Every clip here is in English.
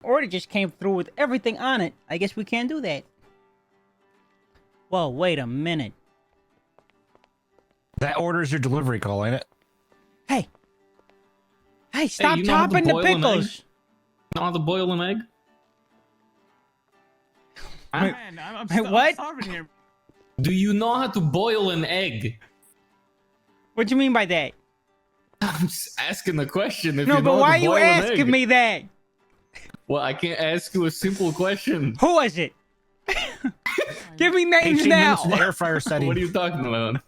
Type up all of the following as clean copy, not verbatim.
Order just came through with everything on it. I guess we can't do that. Whoa, wait a minute. That order's your delivery call, ain't it? Hey. Hey, stop you know how to chopping the boil an egg? pickles. You know how to boil an egg? Wait, Man, I'm what? starving here. Do you know how to boil an egg? What do you mean by that? I'm just asking the question. If No, you know but how why are to you boil an asking egg. me that? Well, I can't ask you a simple question. Who was it? Give me names 18 now. minutes in the air fryer setting. What are you talking about?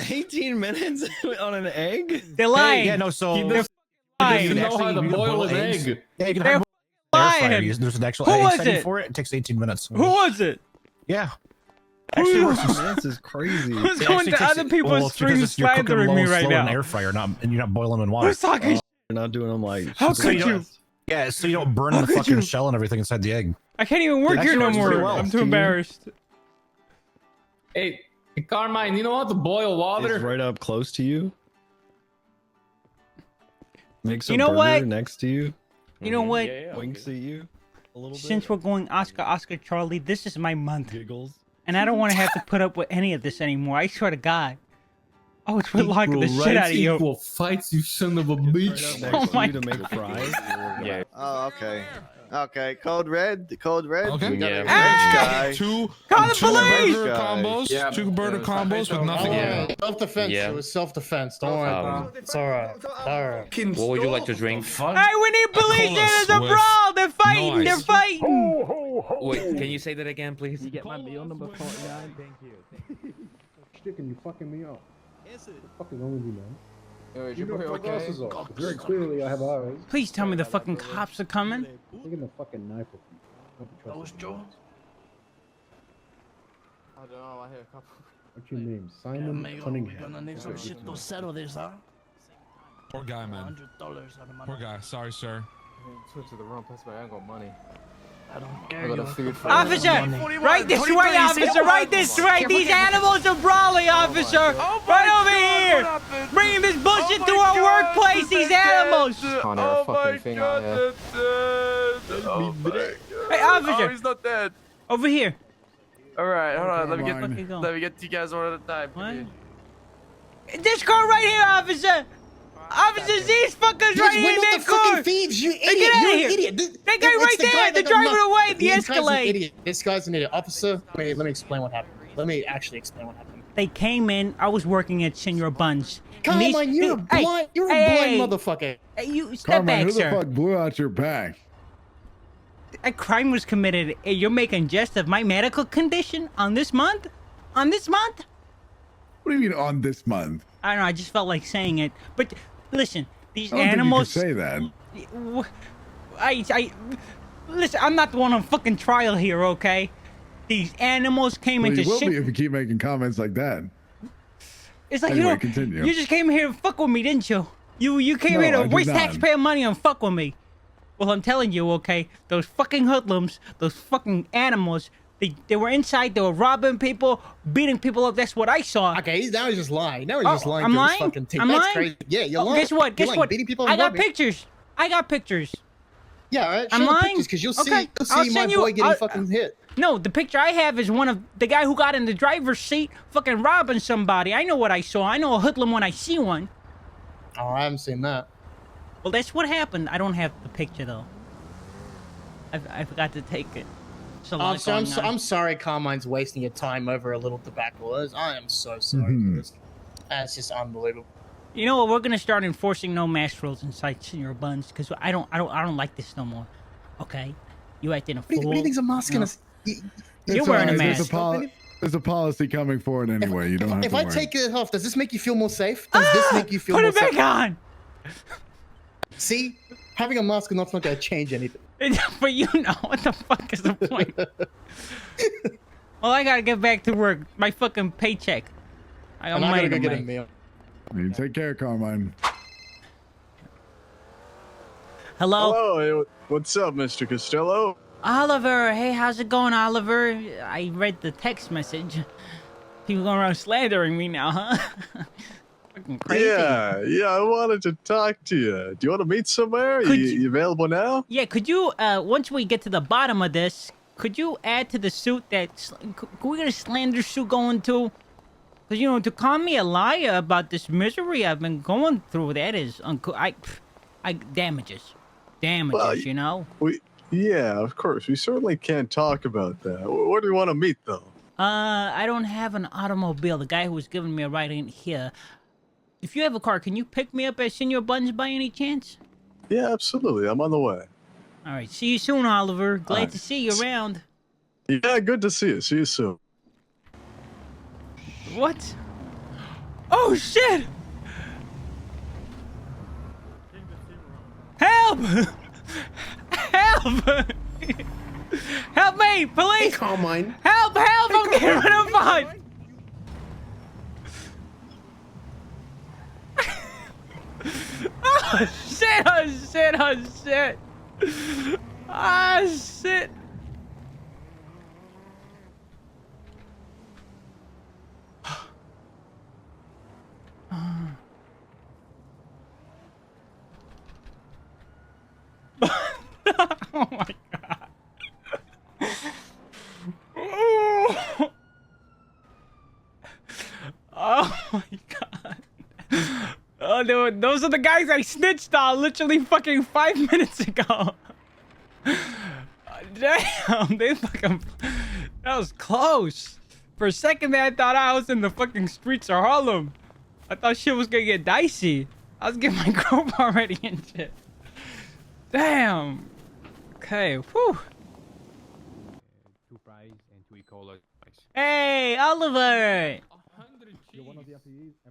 18 minutes on an egg? They're lying. Yeah, no, so... He They're doesn't lying. know how to boil an eggs. egg. Yeah, you can They're have an air fryer. lying. There's an actual Who egg was setting it? for it. It takes 18 minutes. Who was it? Yeah. Actually, works. This is crazy. Who's It going actually to takes other it- people's well, it's because streams you're cooking slandering low me and right slow in an now? air fryer, and you're not boiling them in water. Who's talking? You're not doing them like... How super could you? fast. Yeah, so you don't burn How the could fucking you? shell and everything inside the egg. I can't even work It here actually no works pretty more. well. I'm too Can you? embarrassed. Hey, Carmine, you know how to boil It's water? right up close to you. Makes a You know burger what? next to you. You know what? Winks at you. A little bit. Since we're going Oscar, Charlie, this is my month. Giggles. And I don't want to have to put up with any of this anymore. I swear to God. Oh, it's locking the shit out of you. Equal fights, you son of a bitch. Right Oh next to my you to make fries. Yeah. Oh, okay. Okay, code red. Okay. We got a Yeah. rich Hey! guy. Two Call the police! burger Guys. combos. Yeah. Two burger combos with nothing. Yeah. Self-defense. Yeah. It was self-defense. Don't worry. It's alright. Alright. What would you like to drink? Hey, we need police! Cola There's a Swift. brawl! They're fighting! Nice. They're fighting! Wait, can you say that again, please? Get my meal number 49. Thank you. Chicken, you fucking me up. Is it? What the fuck is wrong with you, man? Yo, is You your know boy what okay? glasses are. Very clearly, I have eyes. Please tell me the fucking cops are coming. Taking the fucking knife with you. Don't be That was trusting me. Joe. I don't know. I hear a couple. What's your name? Yeah, Simon amigo, we're Cunningham. gonna need some shit to settle this, huh? Poor guy, man. $100 out of my Poor guy. Sorry, sir. Switch to the wrong place, but I ain't got money. I don't I care. got a You food for Officer! Right this way, officer! Right this way! These animals are brawling, officer! Right over here! Bringing this bullshit to our workplace, these animals! Connor, a fucking thing out here. Hey, officer! he's not dead. Over here. All right, hold on. Okay, go. Let me get you guys one at a time. What? This car right here, officer! Officers, these fuckers right here in that car! thieves, you Hey, get out of here! That guy right there! They're driving away! The Escalade! This guy's an idiot. Officer, let me explain what happened. Let me actually explain what happened. They came in. I was working at Senor Buns. and these- Carmine, you're a Hey, blind, hey, motherfucker. Hey, you step back, sir. blew out your back? A crime was committed. Hey, you're making jest of my medical condition on this month? On this month? What do you mean on this month? I don't know. I just felt like saying it. But listen, these I don't animals. think you could say that. Listen. I'm not the one on fucking trial here, okay? These animals came into shit. if you keep making comments like that. It's like Anyway, you continue. You just came here to fuck with me, didn't you? You came No, here I to did waste not. taxpayer money and fuck with me. Well, I'm telling you, okay? Those fucking hoodlums, those fucking animals, they were inside, they were robbing people, beating people up. That's what I saw. Okay, now he's just lying. Now he's Oh, just lying I'm through lying? his fucking teeth. I'm That's lying? crazy. Yeah, you're Oh, lying. guess what? You're Guess lying. what? Beating people I and got robbing. pictures. I got pictures. Yeah, all right. I'm Show the lying? pictures, because you'll Okay, see, I'll you'll see my send you- boy getting fucking hit. No, the picture I have is one of the guy who got in the driver's seat fucking robbing somebody. I know what I saw. I know a hoodlum when I see one. Oh, I haven't seen that. Well, that's what happened. I don't have the picture, though. I forgot to take it. So Officer, I'm sorry Carmine's wasting your time over a little tobacco. I am so sorry Mm-hmm. for this. That's just unbelievable. You know what? We're gonna start enforcing no mask rules inside Senor Buns because I don't like this no more. Okay, you acting a fool. What do you think's a mask in No. us? You're wearing a mask. There's a policy coming for it anyway. You don't have If to I worry. take it off, does this make you feel more safe? Does this make you feel Put more it back safe? on. See? Having a mask is not going to change anything. But you know what the fuck is the point? Well, I gotta get back to work. My fucking paycheck. I got And I money gotta to go get a make. meal. You take care, Carmine. Hello? Hello, what's up, Mr. Costello? Oliver. Hey, how's it going, Oliver? I read the text message. People going around slandering me now, huh? Fucking crazy. Yeah, I wanted to talk to you. Do you want to meet somewhere? Could You available now? Yeah, could you, once we get to the bottom of this, could you add to the suit that, could we get a slander suit going too? Because, you know, to call me a liar about this misery I've been going through, that is, damages. Damages, Well, you know? Yeah, of course. We certainly can't talk about that. Where do you want to meet, though? I don't have an automobile. The guy who was giving me a ride ain't here. If you have a car, can you pick me up at Senor Buns by any chance? Yeah, absolutely. I'm on the way. All right, see you soon, Oliver. Glad Alright. to see you around. Yeah, good to see you. See you soon. What? Oh, shit! Help! Help! Help me, police! Hey, Carmine. Help! Help! I'm getting a fight! Oh shit! Oh shit! Oh shit! Ah shit! Oh my god! Oh my god! Oh, those are the guys I snitched on literally fucking 5 minutes ago. Damn, they fucking... That was close. For a second there, I thought I was in the fucking streets of Harlem. I thought shit was gonna get dicey. I was getting my crowbar ready and shit. Damn. Okay, whew. 2 fries and 2 cola. Hey, Oliver!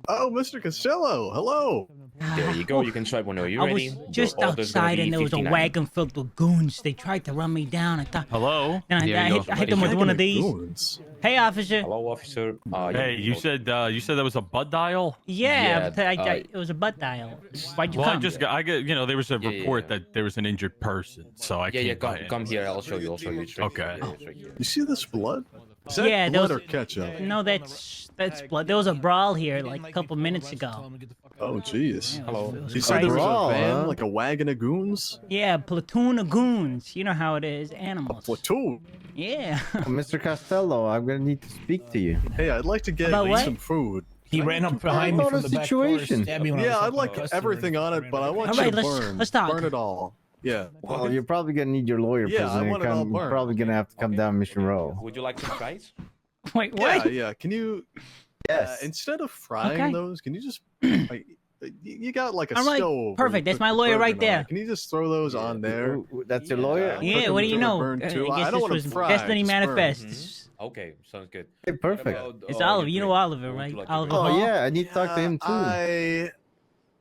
Oh, Mr. Costello. Hello. There you go. You can swipe whenever you're I ready. was Your just order's gonna outside be and there was a 59. wagon filled with goons. They tried to run me down. I thought... Hello. Then There I you hit, go. I hit them with one of these. Goons. Hey, officer. Hello, officer. Hey, you said that was a bud dial. Yeah, Yeah, it was a butt dial. Why'd you Well, come? I got you know there was a Yeah, report yeah. that there was an injured person, so I Yeah, yeah. came by Come here. I'll show you. It's right Okay. Here. It's right here. You see this blood? Is that Yeah, blood those- or ketchup? No, that's blood. There was a brawl here like a couple minutes ago. Oh, jeez. Yeah, Hello. it was You said there was crazy. a van, like a wagon of goons? Yeah, platoon of goons. You know how it is, A animals. platoon? Yeah. Mr. Costello, I'm gonna need to speak to you. Hey, I'd like to get About what? some food. He ran up behind me About from the the back door, situation. stabbed me when I Yeah, was I'd talking like to a customer, everything on it, but I want All you right, to let's- burn. let's talk. Burn it all. Yeah. Well, you're probably gonna need your lawyer, Yeah, I prisoner. want it all You're burned. probably gonna have to come down Mission Row. Would you like some fries? Wait, what? Yeah, yeah. Can you, Yes. instead of frying Okay. those, can you just, like, you got like a All right, stove. perfect. where you That's cook my the lawyer right burger on there. it. Can you just throw those on there? Ooh, that's your lawyer? Yeah, what do you know? Burn too. I I guess don't this want was them fried. Destiny just burn. Manifest. Okay, sounds good. Okay, perfect. It's Oliver. You know Oliver, right? Oliver Oh Hall? yeah, I need to talk to him too.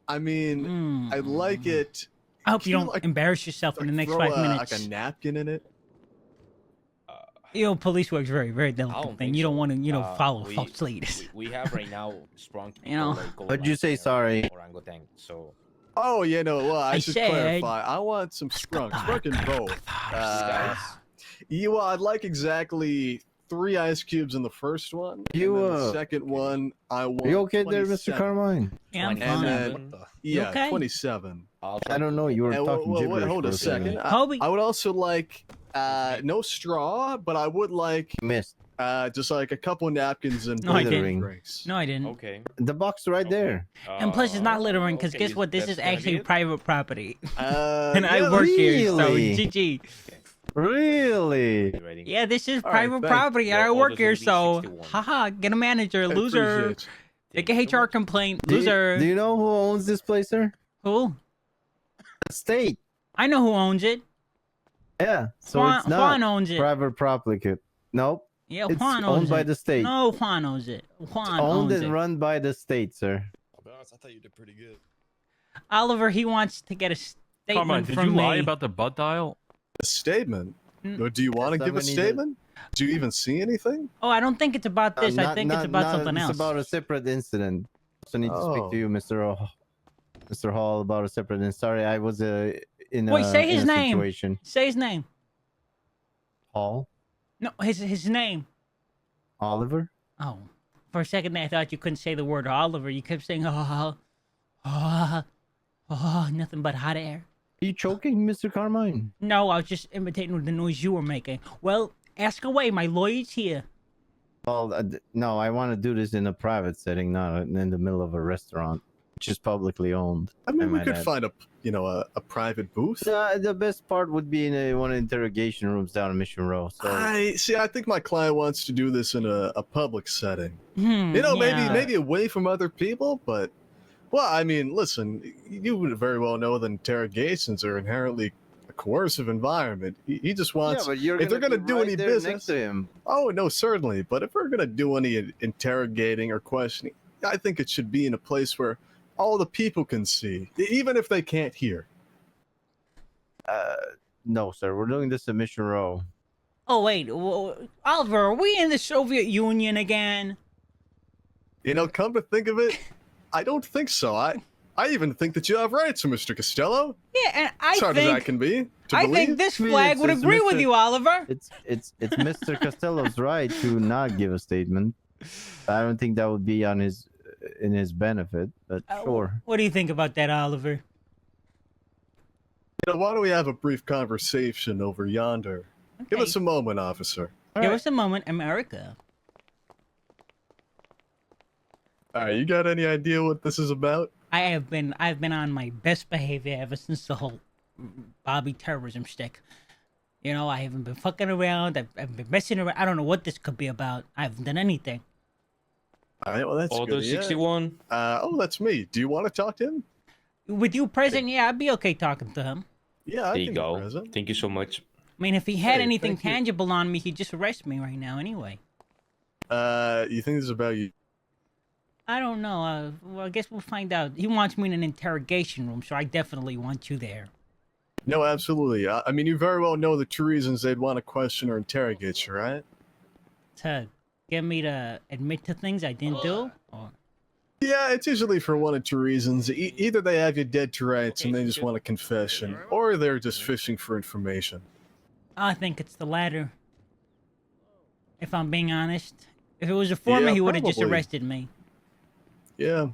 I mean, Mm. I like it. I hope you Can you, don't like, embarrass yourself in the next throw 5 like minutes. a napkin in it. You know, police work's very, very delicate don't thing. think You don't so. want to, you know, follow we- false leads. We have right now strong. You know. What'd you say, sorry? Orangutan. So Oh, yeah, no. Well, I should said- clarify. I want some sprunk. Sprunk in both. Yeah, well, I'd like exactly 3 ice cubes in the first one. You, and then the second one, I want. Are you okay there, Mr. 27. Carmine? Yeah, I'm 27. fine. And then, yeah, okay? 27. I don't know. You were And talking wait, gibberish hold for a second. Hobie. I would also like no straw, but I would like You missed just like a couple napkins and No, I both didn't. drinks. No, I didn't. okay. the box right there. And plus, it's not littering, because okay, guess what? This that's is gonna be actually it? private property. Yeah, And I work here, so really? GG. Really? Ready? Yeah, this is All right, private thank property, and you. I work Orders here, will be so 61. haha, get a manager, I loser. appreciate you. Take a HR complaint, Do you- loser. Do you know who owns this place, sir? Who? The state. I know who owns it. Yeah. So Juan, it's not Juan owns it. private property. Nope. Yeah, It's Juan owns owned by it. the state. No, Juan owns it. Juan Owned owns and it. run by the state, sir. I'll be honest, I thought you did pretty good. Oliver, he wants to get a statement Carmine, did from you me. lie about the bud dial? A statement? Mm. Or do you want to Yes, give a I mean, statement? Do you even see anything? Oh, I don't think it's about this. I think it's about something else. It's about a separate incident. So I need to speak Oh. to you, Mr. Hall, about a separate incident. Sorry, I was in Wait, a, say in his a name. situation. Say his name. Hall? No, his name. Oliver? Oh, For a second there, I thought you couldn't say the word Oliver. You kept saying, nothing but hot air. Are you choking, Mr. Carmine? No, I was just imitating the noise you were making. Well, ask away. My lawyer's here. Well, no, I want to do this in a private setting, not in the middle of a restaurant, which is publicly owned. I mean, we might could add. find a private booth. The best part would be in one of the interrogation rooms down in Mission Row. So I think my client wants to do this in a public setting. Yeah. Maybe away from other people, but well, I mean, listen, you would very well know that interrogations are inherently a coercive environment. He just wants. yeah, but you're if they're gonna gonna be do right any there business, next to him. oh no, certainly. But if we're gonna do any interrogating or questioning, I think it should be in a place where all the people can see, even if they can't hear. No, sir, we're doing this in Mission Row. Oh, wait. Oliver, are we in the Soviet Union again? Come to think of it, I don't think so. I even think that you have rights, Mr. Costello. Yeah, and I As hard as that can be. I think this flag would it's agree with Mr. you, Oliver. It's Mr. Costello's right to not give a statement. I don't think that would be in his benefit, but sure. What do you think about that, Oliver? Why don't we have a brief conversation over yonder? Give us a moment, officer. Give us a moment, America. All right, you got any idea what this is about? I've been on my best behavior ever since the whole Bobby terrorism stick. I haven't been fucking around. I've been messing around. I don't know what this could be about. I haven't done anything. All right, well, that's Order good. 61. That's me. Do you want to talk to him? With you present, yeah, I'd be okay talking to him. Yeah, I There you can go. be present. Thank you so much. I mean, if he had Hey, anything thank you. tangible on me, he'd just arrest me right now anyway. You think this is about you? I don't know. Well, I guess we'll find out. He wants me in an interrogation room, so I definitely want you there. No, absolutely. I mean, you very well know the true reasons they'd want to question or interrogate you, right? To get me to admit to things I didn't do? Or... Yeah, it's usually for one of two reasons. Either they have you dead to rights and they just want a confession, or they're just fishing for information. I think it's the latter. If I'm being honest. If it was a foreman, he would have just probably. arrested me. Yeah.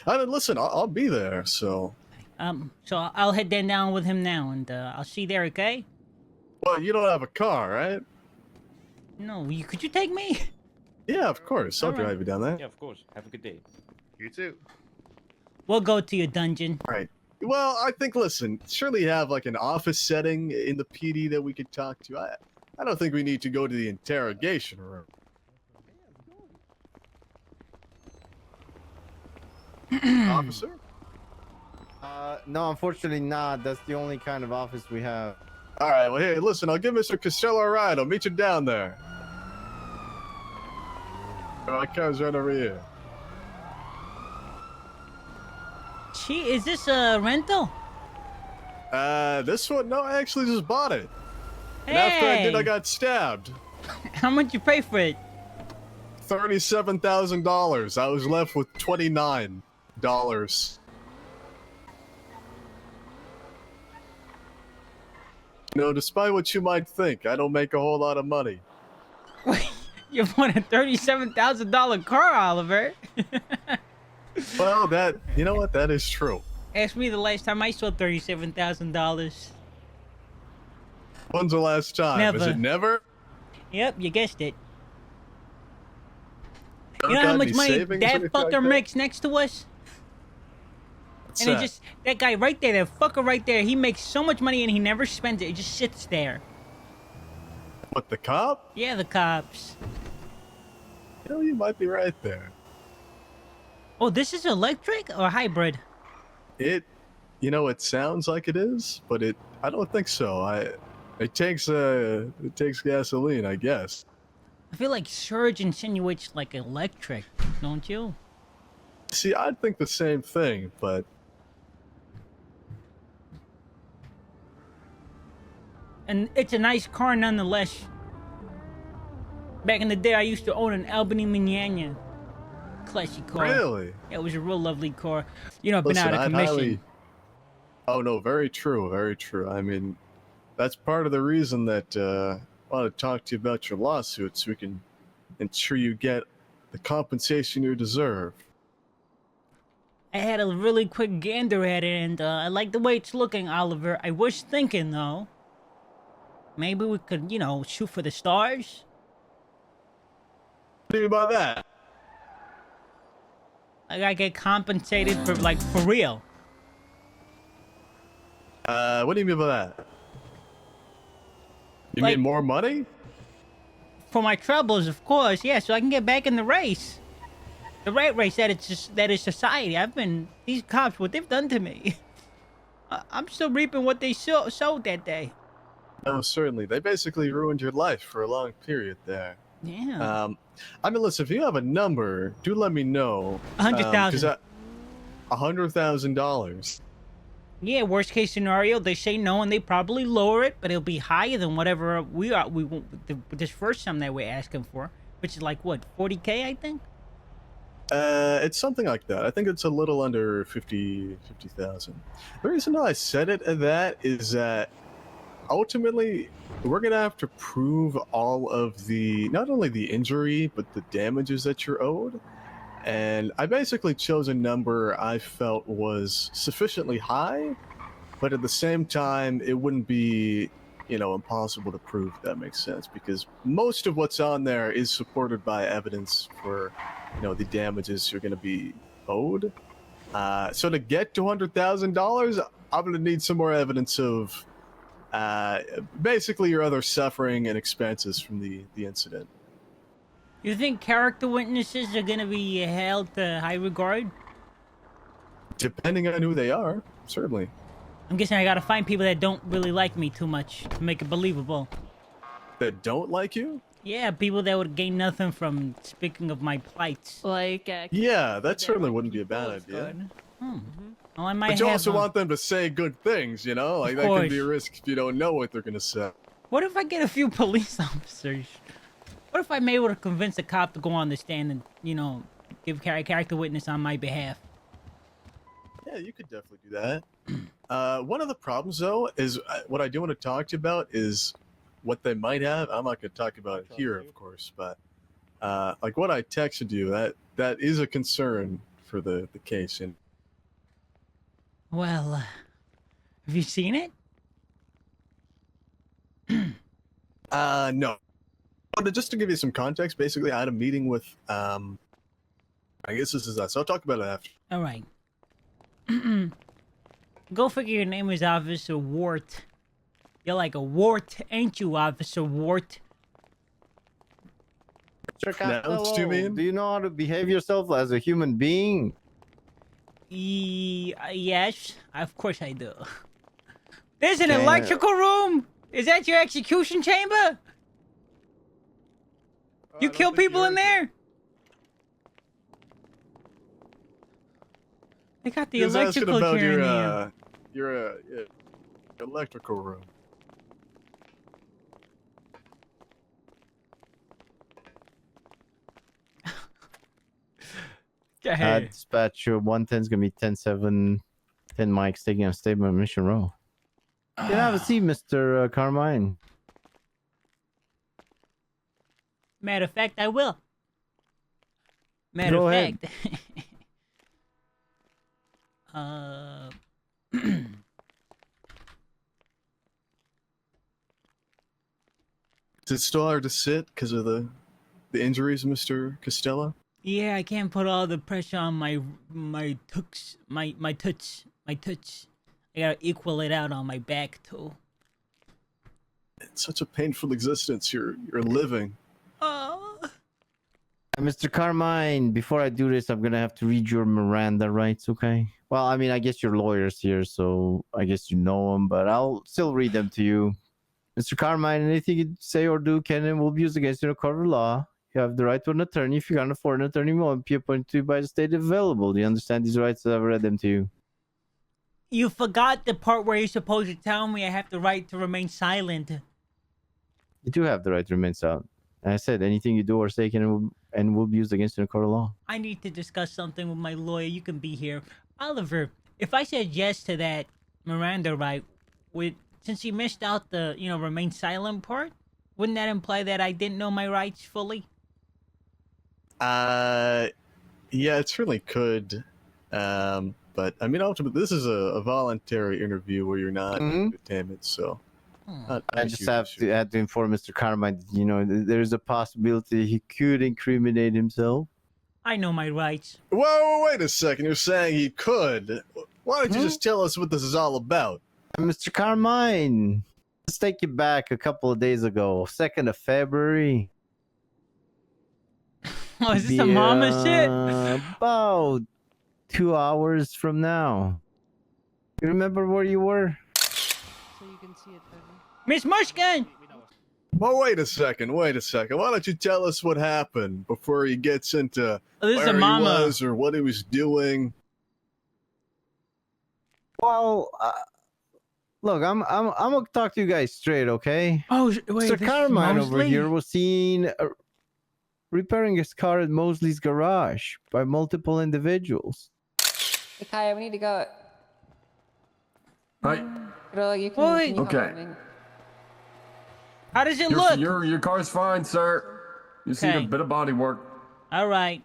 Listen, I'll be there, so... So I'll head down with him now, and I'll see you there, okay? Well, you don't have a car, right? No, could you take me? Yeah, of course. I'll All right. drive you down there. Yeah, of course. Have a good day. You too. We'll go to your dungeon. Right. Well, I think, listen, surely you have like an office setting in the PD that we could talk to. I don't think we need to go to the interrogation room. Officer? No, unfortunately not. That's the only kind of office we have. All right, well, hey, listen, I'll give Mr. Costello a ride. I'll meet you down there. My car's right over here. Gee, is this a rental? This one? No, I actually just bought it. And after I did, I got stabbed. How much you pay for it? $37,000. I was left with $29. Despite what you might think, I don't make a whole lot of money. You bought a $37,000 car, Oliver. Well, you know what? That is true. Ask me the last time I saw $37,000. When's the last time? Is Never. it never? Yep, you guessed it. Don't You know how got much any money savings or that anything like fucker that? makes next to us? What's And it that? just, that guy right there, that fucker right there, he makes so much money and he never spends it. He just sits there. What, the cop? Yeah, the cops. You might be right there. Oh, this is electric or hybrid? It sounds like it is, but I don't think so. It takes gasoline, I guess. I feel like Surge insinuates like electric, don't you? See, I'd think the same thing, but And it's a nice car nonetheless. Back in the day, I used to own an Albany Mignana. Classy car. really? Yeah, it was a real lovely car. I've been Listen, out of I'd commission. highly- Oh no, very true, very true. I mean, that's part of the reason that I want to talk to you about your lawsuit, so we can ensure you get the compensation you deserve. I had a really quick gander at it, and I like the way it's looking, Oliver. I was thinking, though, maybe we could, you know, shoot for the stars. What do you mean by that? Like, I get compensated for, like, for real. What do you mean by that? You Like- mean more money? For my troubles, of course, yeah, so I can get back in the race. The rat race that is society. These cops, what they've done to me. I'm still reaping what they sowed that day. No, certainly. They basically ruined your life for a long period there. Yeah. I mean, listen, if you have a number, do let me know. 100,000. $100,000. Yeah, worst case scenario, they say no and they probably lower it, but it'll be higher than whatever we this first sum that we're asking for, which is like what, 40K, I think? It's something like that. I think it's a little under 50,000. The reason I said it at that is that ultimately we're gonna have to prove all of the, not only the injury, but the damages that you're owed. And I basically chose a number I felt was sufficiently high, but at the same time, it wouldn't be, impossible to prove, if that makes sense, because most of what's on there is supported by evidence for, the damages you're going to be owed. So to get to $100,000, I'm going to need some more evidence of basically your other suffering and expenses from the incident. You think character witnesses are gonna be held to high regard? Depending on who they are, certainly. I'm guessing I gotta find people that don't really like me too much to make it believable. That don't like you? Yeah, people that would gain nothing from speaking of my plights. Like, Yeah, that certainly wouldn't be a bad idea. Well, I might But you have, also want them to say good things, Like, that can be a course. risk if you don't know what they're going to say. What if I get a few police officers? What if I'm able to convince a cop to go on the stand and, give character witness on my behalf? Yeah, you could definitely do that. One of the problems, though, is what I do want to talk to you about is what they might have. I'm not going to talk about it here, of course, but like what I texted you, that is a concern for the case. And Well, have you seen it? no. But just to give you some context, basically, I had a meeting with, I guess this is us. I'll talk about it after. All right. Go figure your name is Officer Wart. You're like a wart, ain't you, Officer Wart? Pronounced, you mean? Do you know how to behave yourself as a human being? Yes, of course I do. There's an Damn. electrical room? Is that your execution chamber? You kill people in there? They got the He was asking electrical about chair in here. your electrical room. Hey. Dispatcher 110 is gonna be 10-7, 10 Mike's taking a statement on Mission Row. You can have a seat, Mr. Carmine. Matter of fact, I will. Matter Go of ahead. fact. Is it still hard to sit because of the injuries, Mr. Costello? Yeah, I can't put all the pressure on my toots. I gotta equal it out on my back too. It's such a painful existence you're living. Oh. Mr. Carmine, before I do this, I'm gonna have to read your Miranda rights, okay? Well, I mean, I guess your lawyer's here, so I guess you know them, but I'll still read them to you. Mr. Carmine, anything you say or do can and will be used against you in a court of law. You have the right to an attorney. If you can't afford an attorney, will be appointed to you by the state if available. Do you understand these rights? I've read them to you. You forgot the part where you're supposed to tell me I have the right to remain silent. You do have the right to remain silent. And I said anything you do or say can and will be used against you in a court of law. I need to discuss something with my lawyer. You can be here. Oliver, if I said yes to that Miranda right, since you missed out the, remain silent part, wouldn't that imply that I didn't know my rights fully? Yeah, it certainly could. But I mean, ultimately, this is a voluntary interview where you're not Mhm. detained, so. Not I a just huge have issue. to inform Mr. Carmine that, there's a possibility he could incriminate himself. I know my rights. Whoa, wait a second. You're saying he could. Why don't you just tell us what this is all about? Mr. Carmine, let's take you back a couple of days ago, 2nd of February. Oh, is this a mama shit? About 2 hours from now. You remember where you were? So you can see it better. Miss Mushkin! Well, wait a second. Why don't you tell us what happened before he gets into Oh, this is where a he mama. was or what he was doing? Well, look, I'm gonna talk to you guys straight, okay? Oh, wait, Mr. this is Carmine over Mosley? here was seen repairing his car at Mosley's garage by multiple individuals. Hey, Kaya, we need to go. Right. Girl, you can, Wait. can you Okay. come with me? How does it look? Your car's fine, sir. You see Okay. a bit of body work. All right.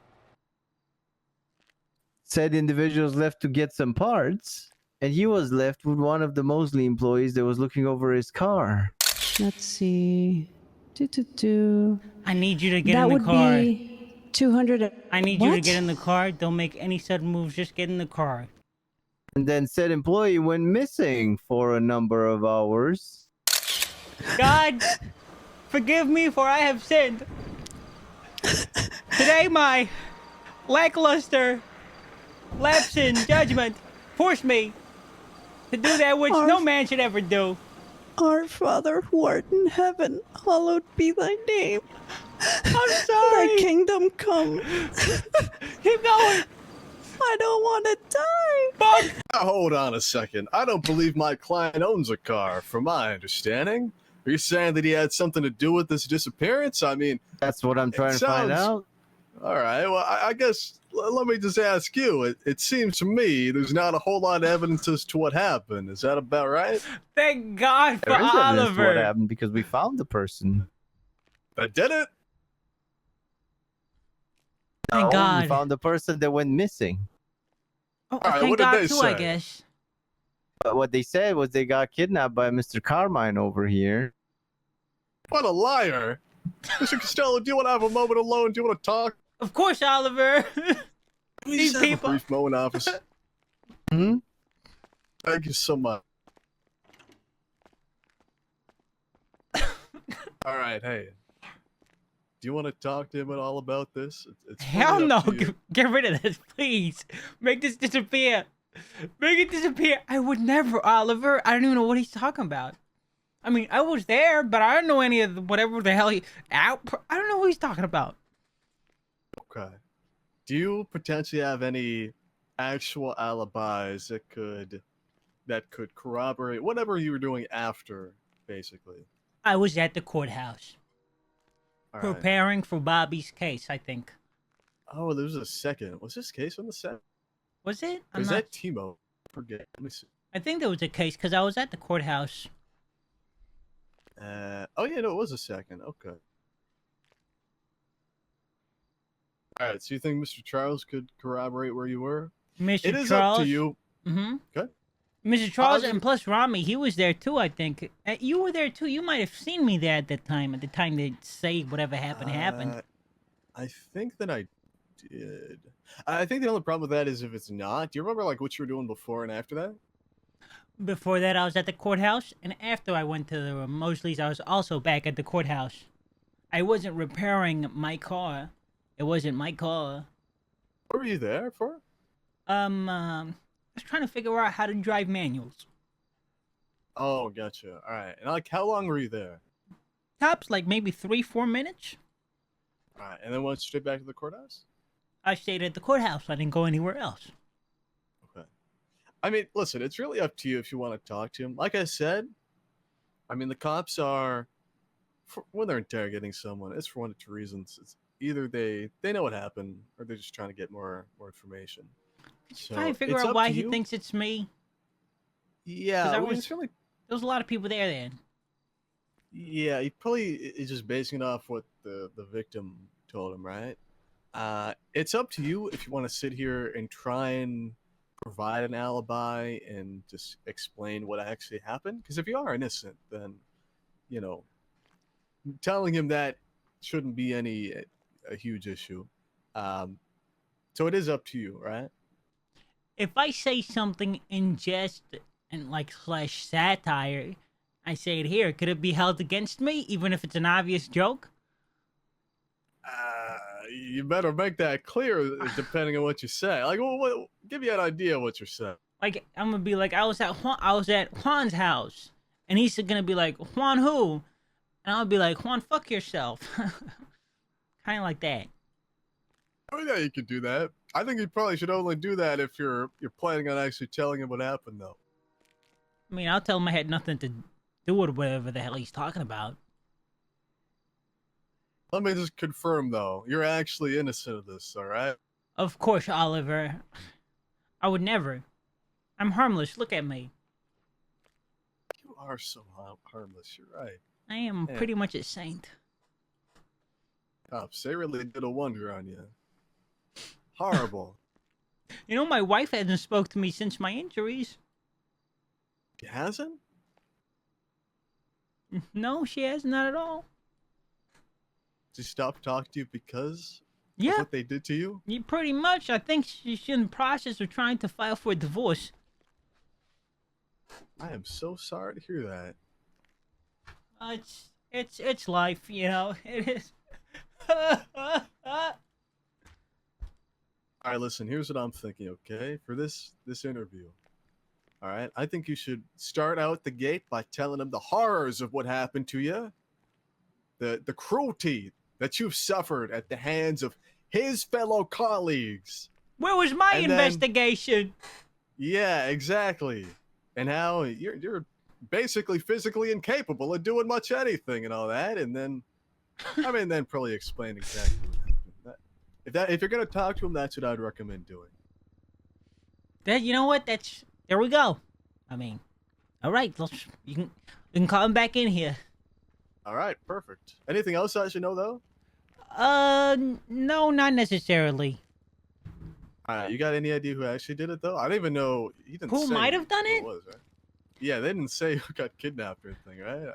Said individuals left to get some parts, and he was left with one of the Mosley employees that was looking over his car. Let's see. Do. I need you to get That in the would car. be 200. I need you to What? get in the car. Don't make any sudden moves. Just get in the car. And then said employee went missing for a number of hours. God, forgive me for I have sinned. Today my lackluster lapse in judgment forced me to do that which no man should ever do. Our Father who art in heaven, hallowed be thy name. I'm sorry. Thy kingdom come. Keep going. I don't want to die. Fuck. Hold on a second. I don't believe my client owns a car, from my understanding. Are you saying that he had something to do with this disappearance? I mean, That's what I'm trying to find out. All right. Well, I guess let me just ask you. It seems to me there's not a whole lot of evidence as to what happened. Is that about right? Thank God for There is evidence to what Oliver. happened because we found the person. I did it. Thank We God. found the person that went missing. Oh, All right, thank what did God they too, I say? guess. But what they said was they got kidnapped by Mr. Carmine over here. What a liar. Mr. Costello, do you want to have a moment alone? Do you want to talk? Of course, Oliver. These Have a people. brief moment, officer. Hmm? Thank you so much. All right, hey. Do you want to talk to him at all about this? It's Hell really no. up to you. Get rid of this, please. Make this disappear. Make it disappear. I would never, Oliver. I don't even know what he's talking about. I mean, I was there, but I don't know any of the, whatever the hell he out. I don't know what he's talking about. Okay. Do you potentially have any actual alibis that could corroborate whatever you were doing after, basically? I was at the courthouse All right. preparing for Bobby's case, I think. Oh, there was a second. Was this case on the set? Was it? Or is that Timo? Forget. Let me see. I think there was a case because I was at the courthouse. Oh yeah, no, it was a second. Okay. All right. So you think Mr. Charles could corroborate where you were? Mr. It is Charles. up to you. Mm-hmm. Okay. Mr. Charles I'll and plus Rami, he was there too, I think. You were there too. You might have seen me there at the time they say whatever happened happened. I think that I did. I think the only problem with that is if it's not. Do you remember like what you were doing before and after that? Before that, I was at the courthouse, and after I went to the Mosley's, I was also back at the courthouse. I wasn't repairing my car. It wasn't my car. What were you there for? I was trying to figure out how to drive manuals. Oh, gotcha. All right. And like, how long were you there? Tops like maybe 3-4 minutes. All right. And then went straight back to the courthouse? I stayed at the courthouse. I didn't go anywhere else. Okay. I mean, listen, it's really up to you if you want to talk to him. Like I said, I mean, the cops are, when they're interrogating someone, it's for one of two reasons. It's either they know what happened, or they're just trying to get more information. So Trying to figure it's out up why to he you. thinks it's me. Yeah, I I mean, was- it's really. There was a lot of people there then. Yeah, he probably is just basing it off what the victim told him, right? It's up to you if you want to sit here and try and provide an alibi and just explain what actually happened. Because if you are innocent, then, you know, telling him that shouldn't be a huge issue. So it is up to you, right? If I say something in jest and like slash satire, I say it here. Could it be held against me, even if it's an obvious joke? You better make that clear, depending on what you say. Like, give you an idea of what you're saying. Like, I'm gonna be like, I was at Juan's house, and he's gonna be like, Juan who? And I'll be like, Juan, fuck yourself. Kind of like that. Oh yeah, you could do that. I think you probably should only do that if you're planning on actually telling him what happened, though. I mean, I'll tell him I had nothing to do with whatever the hell he's talking about. Let me just confirm, though. You're actually innocent of this, all right? Of course, Oliver. I would never. I'm harmless. Look at me. You are so harmless. You're right. I am pretty much a saint. Cops, they really did a wonder on you. Horrible. You know, my wife hasn't spoke to me since my injuries. She hasn't? No, she has not at all. She stopped talking to you because of Yeah, what they did to you? pretty much. I think she's in the process of trying to file for a divorce. I am so sorry to hear that. It's life, you know. It is. All right, listen, here's what I'm thinking, okay? For this interview. All right? I think you should start out the gate by telling him the horrors of what happened to you. The cruelty that you've suffered at the hands of his fellow colleagues. Where was my And then- investigation? Yeah, exactly. And how you're basically physically incapable of doing much anything and all that, and then then probably explain exactly what happened. If you're gonna talk to him, that's what I'd recommend doing. You know what? There we go. I mean, all right. You can call him back in here. All right, perfect. Anything else I should know though? No, not necessarily. All right, you got any idea who actually did it though? I don't even know. He didn't Who say might have done who it? was, right? Yeah, they didn't say who got kidnapped or anything, right?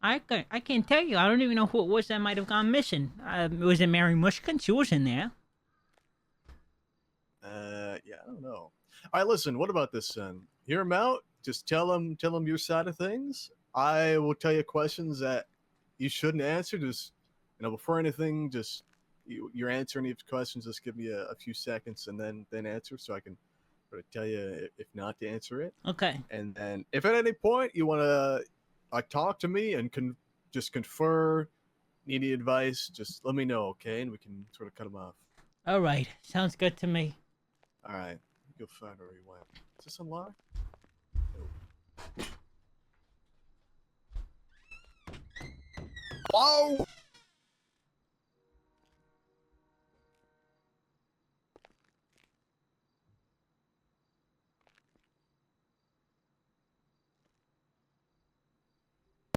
I can't tell you. I don't even know who it was that might have gone missing. Was it Mary Mushkin? She was in there. Yeah, I don't know. All right, listen. What about this then? Hear him out. Just tell him your side of things. I will tell you questions that you shouldn't answer. Just before anything, just you're answering these questions. Just give me a few seconds and then answer, so I can sort of tell you if not to answer it. Okay. And then if at any point you want to talk to me and just confer, need any advice, just let me know, okay? And we can sort of cut them off. All right. Sounds good to me. All right. Go find where he went. Is this unlocked? Whoa!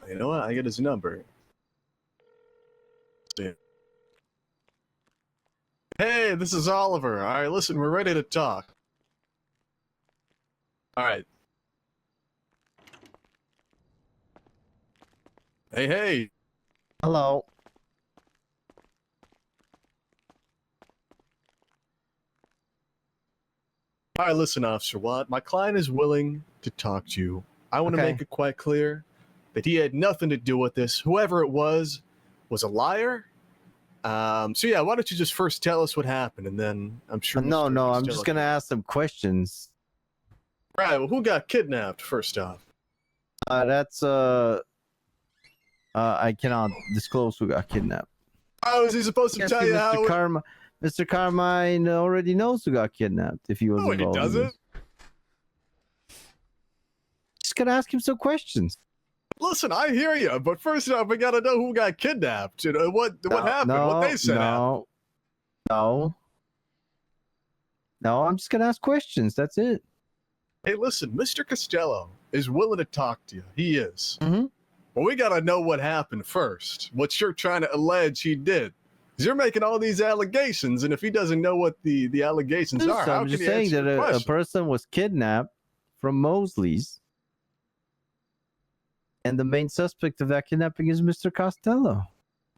You know what? I get his number. See. Hey, this is Oliver. All right, listen, we're ready to talk. All right. Hey. Hello. All right, listen, Officer Watt. My client is willing to talk to you. I want to Okay. make it quite clear that he had nothing to do with this. Whoever it was a liar. So yeah, why don't you just first tell us what happened, and then I'm sure. No, Mr. I'm Costello just gonna can- ask some questions. Right. Well, who got kidnapped first off? That's I cannot disclose who got kidnapped. How is he supposed to Guess tell you how? Mr. Carmine already knows who got kidnapped if he was No, he involved. in doesn't. this. Just gonna ask him some questions. Listen, I hear you, but first off, we gotta know who got kidnapped. You know what happened? What they said happened. No, I'm just gonna ask questions. That's it. Hey, listen, Mr. Costello is willing to talk to you. He is. Mhm. Well, we gotta know what happened first. What you're trying to allege he did. 'Cause you're making all these allegations, and if he doesn't know what the allegations are, So how I'm can just he saying answer that your a question? person was kidnapped from Mosley's, and the main suspect of that kidnapping is Mr. Costello.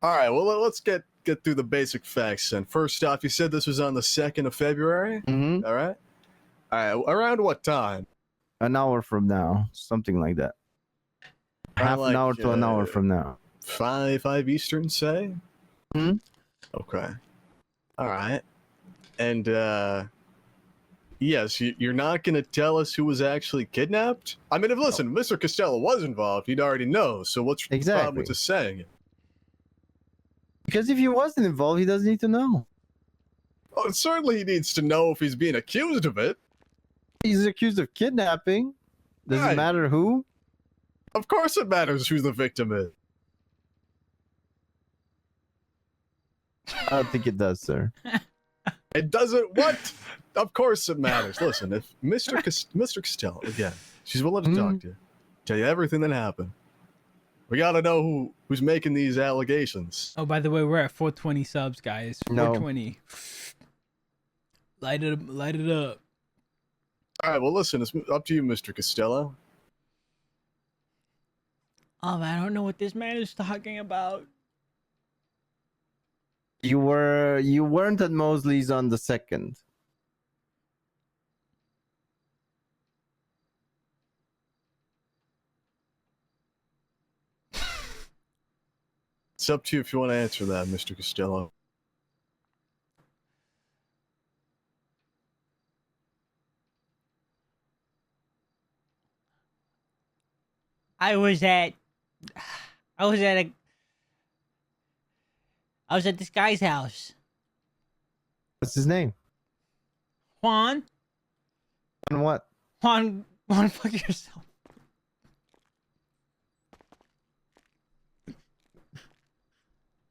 All right, well, let's get through the basic facts then. First off, you said this was on the 2nd of February? Mm-hmm. All right. Around what time? An hour from now, something like that. Half like, an hour to an hour from now. 5 Eastern, say? Hmm? Okay. All right. And, yes, you're not going to tell us who was actually kidnapped? I mean, if Mr. Costello was involved, he'd already know. So what's the problem with just saying it? Because if he wasn't involved, he doesn't need to know. Oh, certainly he needs to know if he's being accused of it. He's accused of kidnapping. Does it Right. matter who? Of course it matters who the victim is. I don't think it does, sir. It doesn't what? Of course it matters. Listen, if Mr. Costello, again, she's willing to talk to you, tell you everything that happened. We gotta know who's making these allegations. Oh, by the way, we're at 420 subs, guys. No. 420. Light it up. Light it up. All right, well, listen, it's up to you, Mr. Costello. Oh, man, I don't know what this man is talking about. You weren't at Mosley's on the 2nd. It's up to you if you want to answer that, Mr. Costello. I was at this guy's house. What's his name? Juan. And what? Juan, fuck yourself.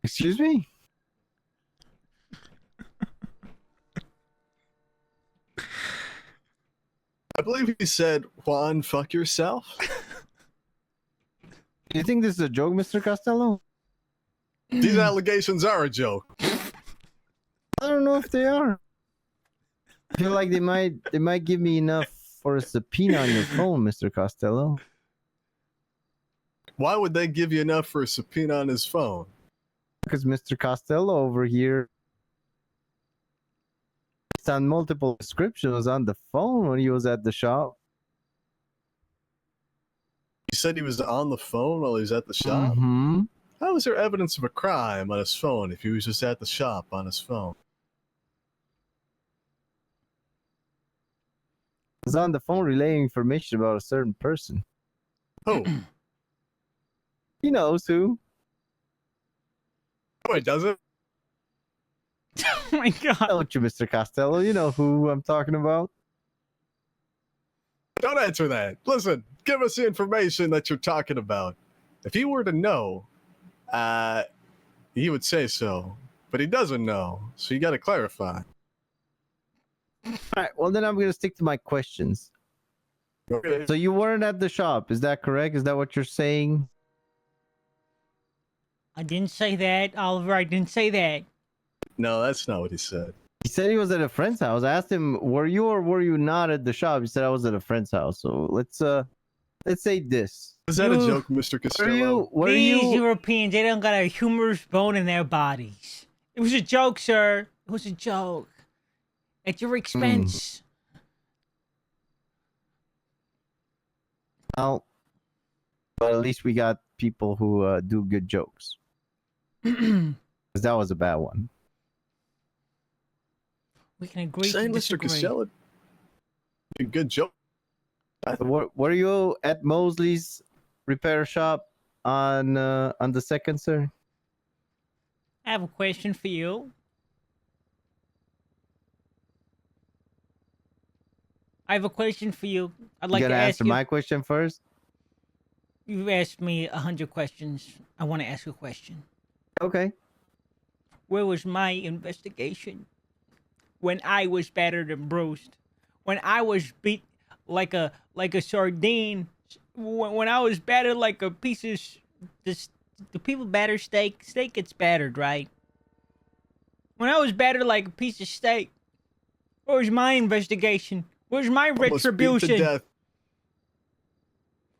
Excuse me? I believe he said, Juan, fuck yourself. Do you think this is a joke, Mr. Costello? These allegations are a joke. I don't know if they are. I feel like they might give me enough for a subpoena on your phone, Mr. Costello. Why would they give you enough for a subpoena on his phone? Because Mr. Costello over here, it's on multiple descriptions on the phone when he was at the shop. He said he was on the phone while he was at the shop? Mm-hmm. How is there evidence of a crime on his phone if he was just at the shop on his phone? He's on the phone relaying information about a certain person. Who? He knows who. Oh, he doesn't? Oh my god. Don't you, Mr. Costello? You know who I'm talking about. Don't answer that. Listen, give us the information that you're talking about. If he were to know, he would say so. But he doesn't know, so you got to clarify. All right, well, then I'm going to stick to my questions. Okay. So you weren't at the shop, is that correct? Is that what you're saying? I didn't say that, Oliver. I didn't say that. No, that's not what he said. He said he was at a friend's house. I asked him, were you or were you not at the shop? He said I was at a friend's house. So let's say this. Is that a joke, Mr. Costello? These Europeans, they don't got a humorous bone in their bodies. It was a joke, sir. It was a joke. At your expense. Well, but at least we got people who do good jokes. Because that was a bad one. We can agree to Saying Mr. disagree. Costello, a good joke. Were you at Mosley's repair shop on the 2nd, sir? I have a question for you. I'd like You to gotta ask answer you. my question first. You've asked me 100 questions. I want to ask you a question. Okay. Where was my investigation when I was battered and bruised? When I was beat like a sardine? When I was battered like a piece of do people batter steak? Steak gets battered, right? When I was battered like a piece of steak, where's my investigation? Where's my Almost beat to retribution? death.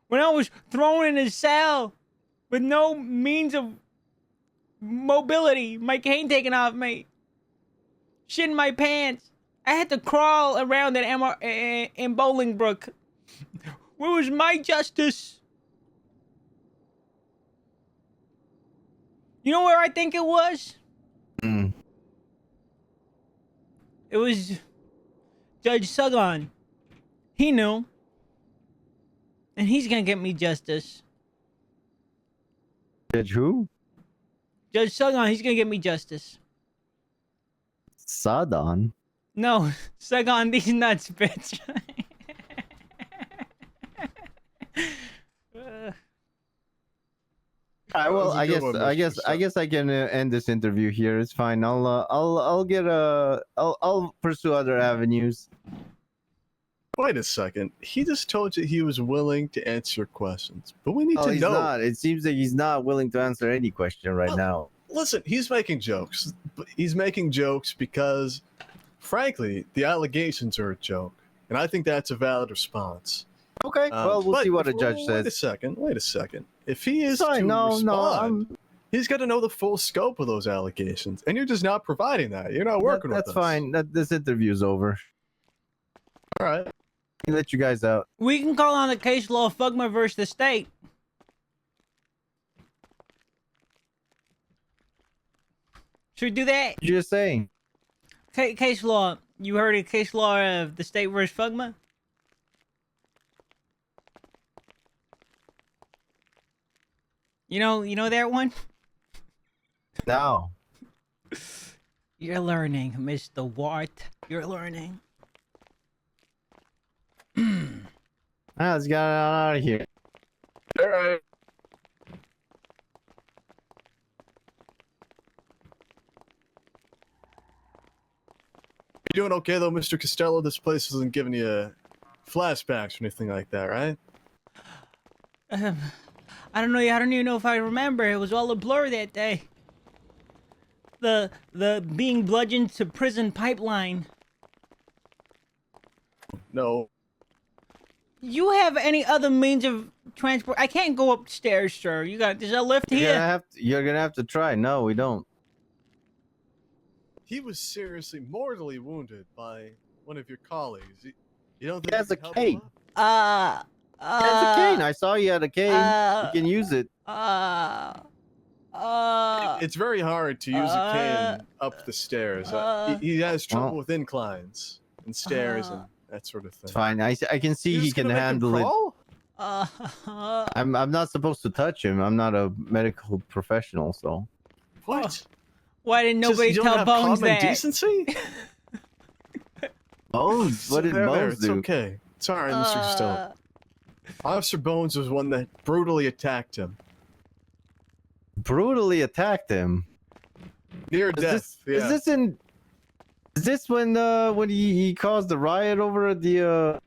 When I was thrown in a cell with no means of mobility, my cane taken off me, shit in my pants, I had to crawl around in Bolingbrook. Where was my justice? You know where I think it was? Mm. It was Judge Sugon. He knew. And he's gonna get me justice. Judge who? Judge Sugon, he's gonna get me justice. Sadon. No, Sugon, these nuts, bitch. Well, That was a good one, Mr. I guess I can end this interview here. It's fine. I'll pursue other avenues. Wait a second. He just told you he was willing to answer your questions, but we need Oh, to he's know. not. It seems that he's not willing to answer any question right now. Listen, he's making jokes. But he's making jokes because, frankly, the allegations are a joke, and I think that's a valid response. Okay. Well, we'll but see what a judge Wait a says. second. Wait a second. If he is Sorry, to no, respond, he's got to know the full scope of those allegations, and you're just not providing that. You're not working with us. That's fine. This interview's over. All right. I'll let you guys out. We can call on the case law Fugma versus the state. Should we do that? You're just saying. Case law. You heard of case law of the state versus Fugma? You know that one? No. You're learning, Mr. Wart. You're learning. Let's get out of here. All right. You're doing okay though, Mr. Costello. This place isn't giving you flashbacks or anything like that, right? I don't know. I don't even know if I remember. It was all a blur that day. The being bludgeoned to prison pipeline. No. You have any other means of transport? I can't go upstairs, sir. There's a lift here. You're gonna have to try. No, we don't. He was seriously, mortally wounded by one of your colleagues. You don't think He has you a can help cane. him up? He has a cane. I saw you had a cane. You can use it. It's very hard to use a cane up the stairs. He has trouble with inclines and stairs and that sort of thing. It's fine. I can see You're he just can gonna make him handle it. crawl? I'm not supposed to touch him. I'm not a medical professional, so. What? Why didn't nobody You don't tell have Bones common that? decency? Bones? What did There, Bones it's do? okay. It's all right, Mr. Costello. Officer Bones was one that brutally attacked him. Brutally attacked him. Near death. Is this when he caused the riot over at the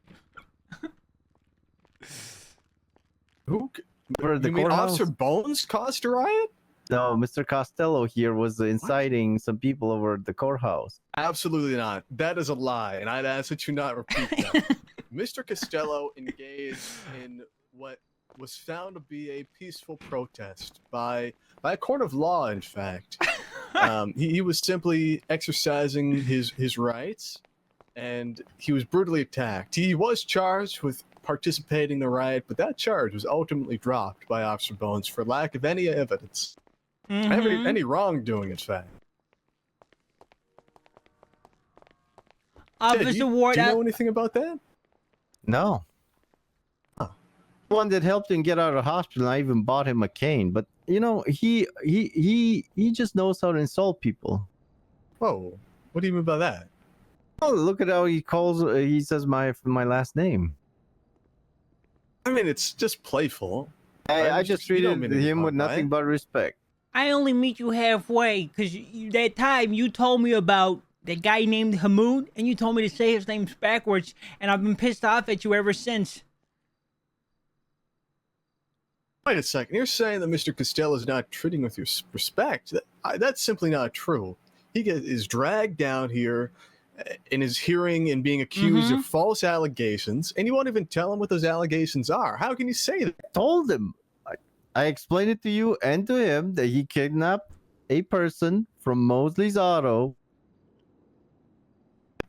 Who? over at the You mean courthouse? Officer Bones caused a riot? No, Mr. Costello here was inciting some people over at the courthouse. Absolutely not. That is a lie, and I'd ask that you not repeat that. Mr. Costello engaged in what was found to be a peaceful protest by a court of law, in fact. He was simply exercising his rights, and he was brutally attacked. He was charged with participating in the riot, but that charge was ultimately dropped by Officer Bones for lack of any evidence. Any wrongdoing, in fact. Officer do Ward, you know anything about that? No. One that helped him get out of the hospital. I even bought him a cane, but you know he just knows how to insult people. Whoa, what do you mean by that? Oh, look at how he says my last name. I mean, it's just playful. I just you don't treated mean him it with that nothing way. but respect. I only meet you halfway, because that time you told me about that guy named Hamoud, and you told me to say his names backwards, and I've been pissed off at you ever since. Wait a second. You're saying that Mr. Costello is not treating with your respect. That's simply not true. He is dragged down here in his hearing and being accused of false allegations, and you won't even tell him what those allegations are. How can you say that? I told him. I explained it to you and to him that he kidnapped a person from Mosley's auto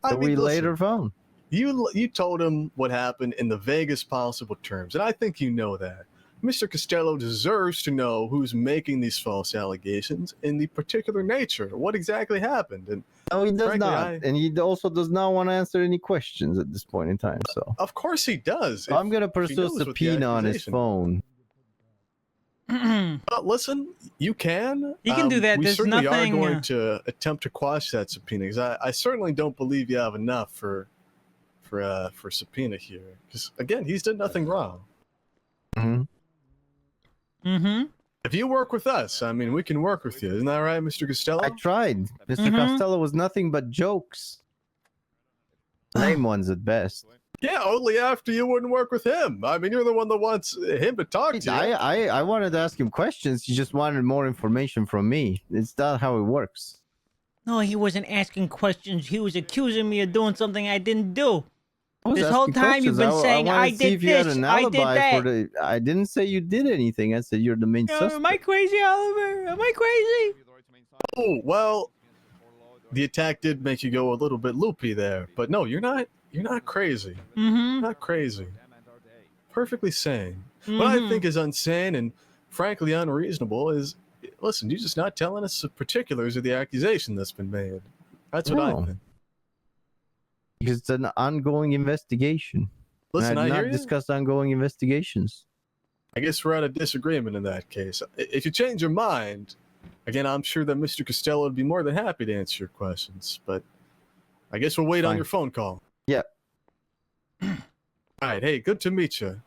that we later found. You told him what happened in the vaguest possible terms, and I think you know that. Mr. Costello deserves to know who's making these false allegations in the particular nature, what exactly happened. And no, he does frankly, not. And he also does not want to answer any questions at this point in time. So of course he does. I'm going to pursue a subpoena on his phone. Listen, you can. You can do that. We There's certainly nothing, are going to attempt to quash that subpoena, because I certainly don't believe you have enough for subpoena here. Because again, he's done nothing wrong. If you work with us, I mean, we can work with you. Isn't that right, Mr. Costello? I tried. Mr. Costello was nothing but jokes. Lame ones at best. Yeah, only after you wouldn't work with him. I mean, you're the one that wants him to talk to you. I wanted to ask him questions. He just wanted more information from me. It's not how it works. No, he wasn't asking questions. He was accusing me of doing something I didn't do. This whole asking time you've been questions. saying I wanted to see did if you had this, an I did alibi that. for the. I didn't say you did anything. I said you're the main suspect. Am I crazy, Oliver? Am I crazy? Oh, well, the attack did make you go a little bit loopy there, but no, you're not crazy. Not crazy. Perfectly sane. What I think is insane and frankly unreasonable is, listen, you're just not telling us the particulars of the accusation that's been made. That's what I think. Because it's an ongoing investigation. Listen, I've I hear not you. discussed ongoing investigations. I guess we're at a disagreement in that case. If you change your mind, again, I'm sure that Mr. Costello would be more than happy to answer your questions, but I guess we'll wait on your phone call. Yeah. All right. Hey, good to meet you.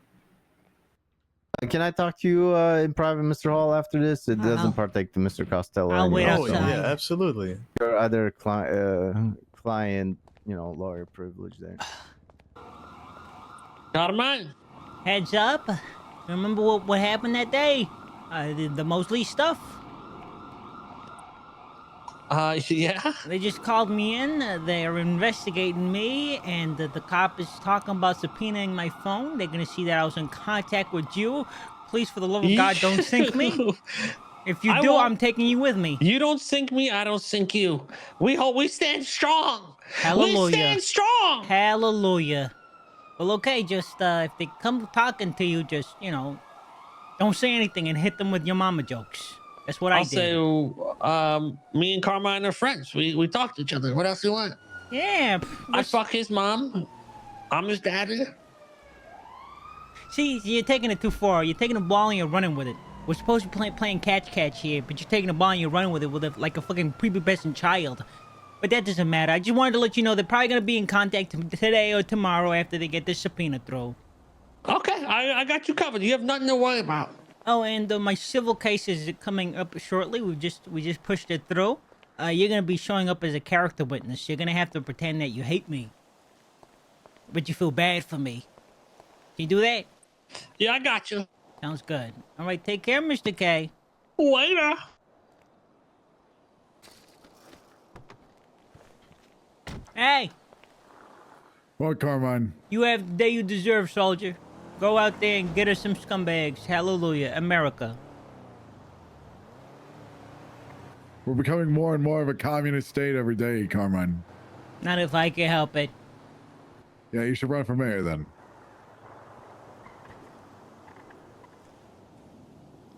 Can I talk to you in private, Mr. Hall, after this? It doesn't partake to Mr. Costello. I'll wait anymore. outside. Yeah, absolutely. Your other client, lawyer privilege there. Carmine. Heads up. Remember what happened that day? The Mosley stuff? Yeah. They just called me in. They're investigating me, and the cop is talking about subpoenaing my phone. They're gonna see that I was in contact with you. Please, for the love of God, don't sink me. If you do, I'm taking you with me. You don't sink me, I don't sink you. We stand strong. Hallelujah. We stand strong. Hallelujah. Well, okay, just if they come talking to you, just don't say anything and hit them with your mama jokes. That's what I did. I'll say, me and Carmine are friends. We talk to each other. What else do you want? Yeah. I fuck his mom. I'm his daddy. See, you're taking it too far. You're taking the ball and you're running with it. We're supposed to be playing catch here, but you're taking the ball and you're running with it like a fucking prepubescent child. But that doesn't matter. I just wanted to let you know they're probably gonna be in contact today or tomorrow after they get this subpoena through. Okay, I got you covered. You have nothing to worry about. Oh, and my civil case is coming up shortly. We just pushed it through. You're gonna be showing up as a character witness. You're gonna have to pretend that you hate me, but you feel bad for me. Can you do that? Yeah, I got you. Sounds good. All right, take care, Mr. K. Later. Hey. What, Carmine? You have the day you deserve, soldier. Go out there and get us some scumbags. Hallelujah, America. We're becoming more and more of a communist state every day, Carmine. Not if I can help it. Yeah, you should run for mayor then.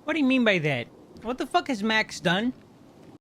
What do you mean by that? What the fuck has Max done?